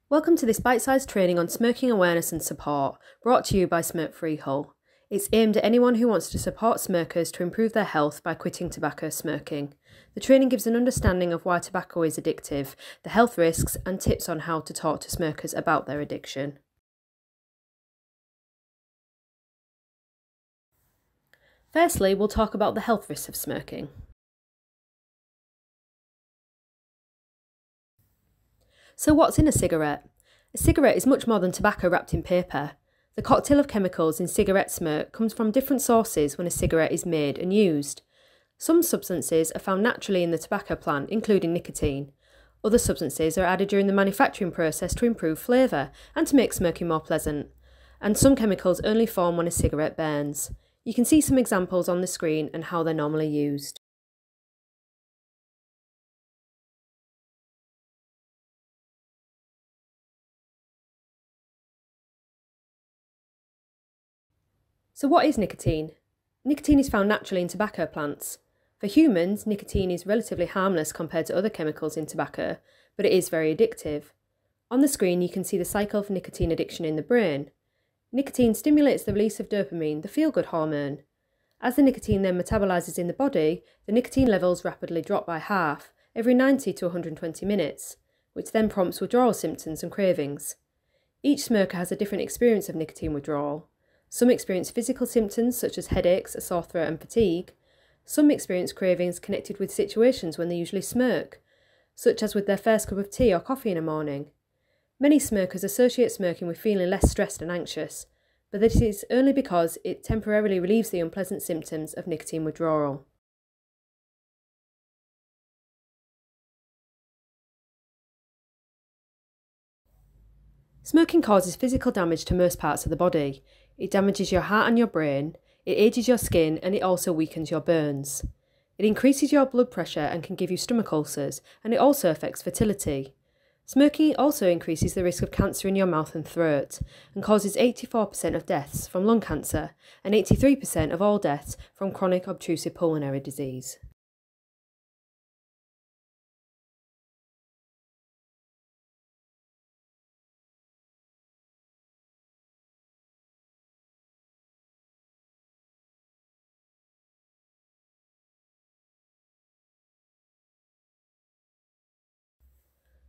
Welcome to this bite-sized training on smoking awareness and support, brought to you by Smoke Free Hull. It's aimed at anyone who wants to support smokers to improve their health by quitting tobacco smoking. The training gives an understanding of why tobacco is addictive, the health risks, and tips on how to talk to smokers about their addiction. Firstly, we'll talk about the health risks of smoking. So what's in a cigarette? A cigarette is much more than tobacco wrapped in paper. The cocktail of chemicals in cigarette smoke comes from different sources when a cigarette is made and used. Some substances are found naturally in the tobacco plant, including nicotine. Other substances are added during the manufacturing process to improve flavour and to make smoking more pleasant. And some chemicals only form when a cigarette burns. You can see some examples on the screen and how they're normally used. So what is nicotine? Nicotine is found naturally in tobacco plants. For humans, nicotine is relatively harmless compared to other chemicals in tobacco, but it is very addictive. On the screen you can see the cycle of nicotine addiction in the brain. Nicotine stimulates the release of dopamine, the feel-good hormone. As the nicotine then metabolises in the body, the nicotine levels rapidly drop by half, every 90 to 120 minutes, which then prompts withdrawal symptoms and cravings. Each smoker has a different experience of nicotine withdrawal. Some experience physical symptoms such as headaches, a sore throat and fatigue. Some experience cravings connected with situations when they usually smoke, such as with their first cup of tea or coffee in a morning. Many smokers associate smoking with feeling less stressed and anxious, but this is only because it temporarily relieves the unpleasant symptoms of nicotine withdrawal. Smoking causes physical damage to most parts of the body. It damages your heart and your brain, it ages your skin, and it also weakens your bones. It increases your blood pressure and can give you stomach ulcers, and it also affects fertility. Smoking also increases the risk of cancer in your mouth and throat, and causes 84% of deaths from lung cancer, and 83% of all deaths from chronic obstructive pulmonary disease.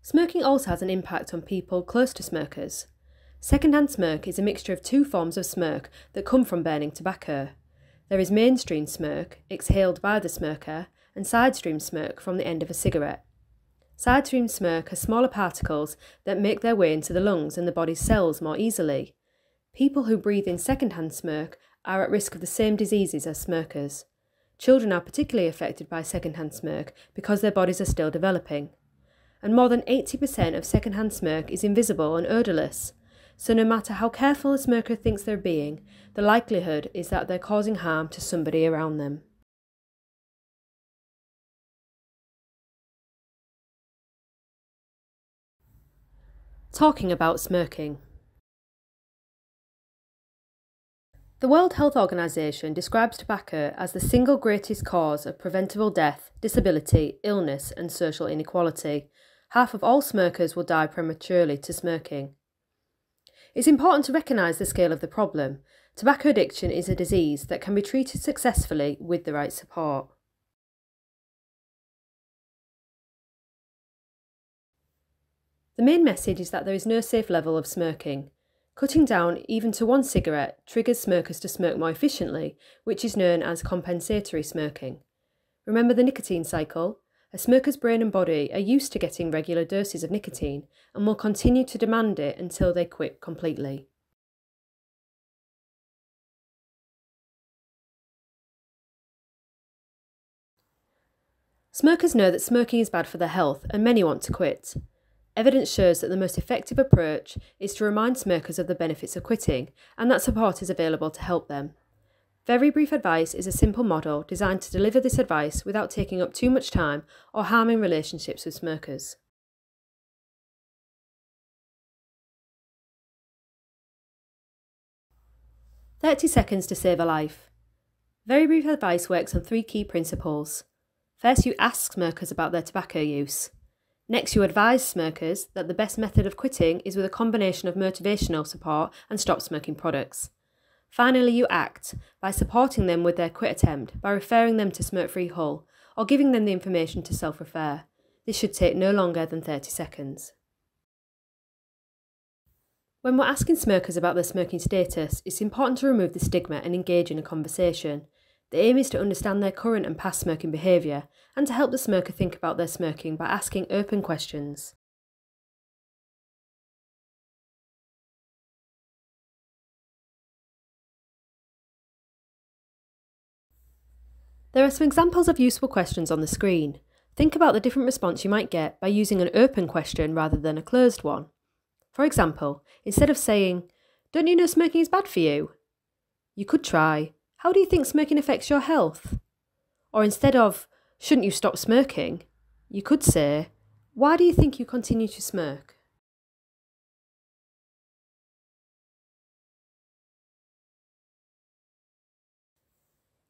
Smoking also has an impact on people close to smokers. Secondhand smoke is a mixture of two forms of smoke that come from burning tobacco. There is mainstream smoke, exhaled by the smoker, and sidestream smoke from the end of a cigarette. Sidestream smoke has smaller particles that make their way into the lungs and the body's cells more easily. People who breathe in secondhand smoke are at risk of the same diseases as smokers. Children are particularly affected by secondhand smoke because their bodies are still developing. And more than 80% of secondhand smoke is invisible and odourless, so no matter how careful a smoker thinks they're being, the likelihood is that they're causing harm to somebody around them. Talking about smoking. The World Health Organization describes tobacco as the single greatest cause of preventable death, disability, illness and social inequality. Half of all smokers will die prematurely to smoking. It's important to recognise the scale of the problem. Tobacco addiction is a disease that can be treated successfully with the right support. The main message is that there is no safe level of smoking. Cutting down even to one cigarette triggers smokers to smoke more efficiently, which is known as compensatory smoking. Remember the nicotine cycle? A smoker's brain and body are used to getting regular doses of nicotine and will continue to demand it until they quit completely. Smokers know that smoking is bad for their health and many want to quit. Evidence shows that the most effective approach is to remind smokers of the benefits of quitting and that support is available to help them. Very Brief Advice is a simple model designed to deliver this advice without taking up too much time or harming relationships with smokers. "30 seconds to save a life." Very Brief Advice works on 3 key principles. First, you ask smokers about their tobacco use. Next, you advise smokers that the best method of quitting is with a combination of motivational support and stop smoking products. Finally, you act by supporting them with their quit attempt by referring them to Smoke Free Hull or giving them the information to self-refer. This should take no longer than 30 seconds. When we're asking smokers about their smoking status, it's important to remove the stigma and engage in a conversation. The aim is to understand their current and past smoking behaviour and to help the smoker think about their smoking by asking open questions. There are some examples of useful questions on the screen. Think about the different response you might get by using an open question rather than a closed one. For example, instead of saying, "Don't you know smoking is bad for you?" you could try, "How do you think smoking affects your health?" Or instead of, "Shouldn't you stop smoking?" you could say, "Why do you think you continue to smoke?"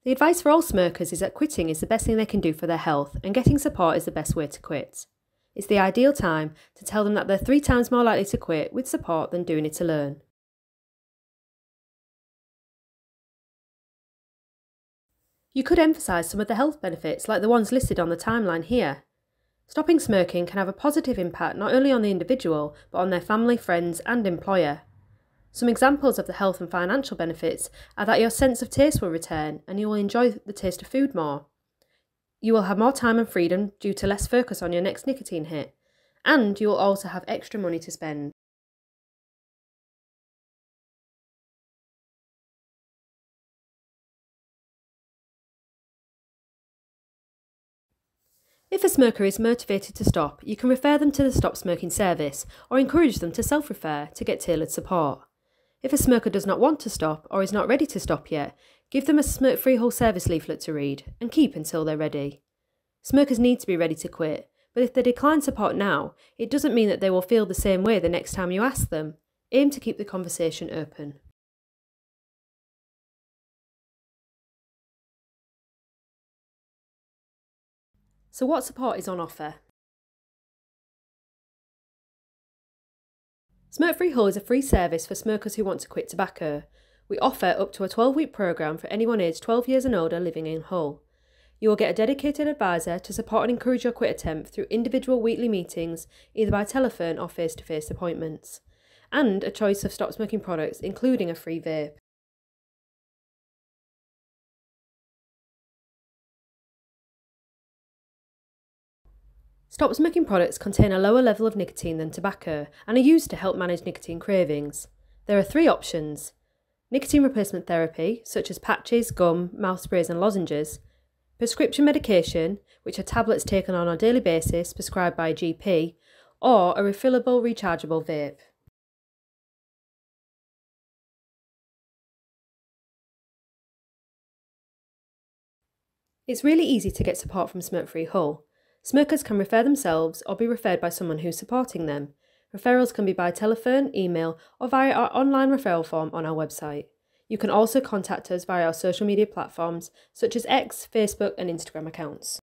The advice for all smokers is that quitting is the best thing they can do for their health and getting support is the best way to quit. It's the ideal time to tell them that they're 3 times more likely to quit with support than doing it alone. You could emphasise some of the health benefits like the ones listed on the timeline here. Stopping smoking can have a positive impact not only on the individual but on their family, friends and employer. Some examples of the health and financial benefits are that your sense of taste will return and you will enjoy the taste of food more. You will have more time and freedom due to less focus on your next nicotine hit, and you will also have extra money to spend. If a smoker is motivated to stop, you can refer them to the Stop Smoking service or encourage them to self-refer to get tailored support. If a smoker does not want to stop or is not ready to stop yet, give them a Smoke Free Hull service leaflet to read and keep until they're ready. Smokers need to be ready to quit, but if they decline support now, it doesn't mean that they will feel the same way the next time you ask them. Aim to keep the conversation open. So what support is on offer? Smoke Free Hull is a free service for smokers who want to quit tobacco. We offer up to a 12-week programme for anyone aged 12 years and older living in Hull. You will get a dedicated advisor to support and encourage your quit attempt through individual weekly meetings, either by telephone or face-to-face appointments, and a choice of stop smoking products, including a free vape. Stop smoking products contain a lower level of nicotine than tobacco and are used to help manage nicotine cravings. There are 3 options: nicotine replacement therapy, such as patches, gum, mouth sprays and lozenges; prescription medication, which are tablets taken on a daily basis prescribed by a GP, or a refillable rechargeable vape. It's really easy to get support from Smoke Free Hull. Smokers can refer themselves or be referred by someone who's supporting them. Referrals can be by telephone, email, or via our online referral form on our website. You can also contact us via our social media platforms such as X, Facebook and Instagram accounts.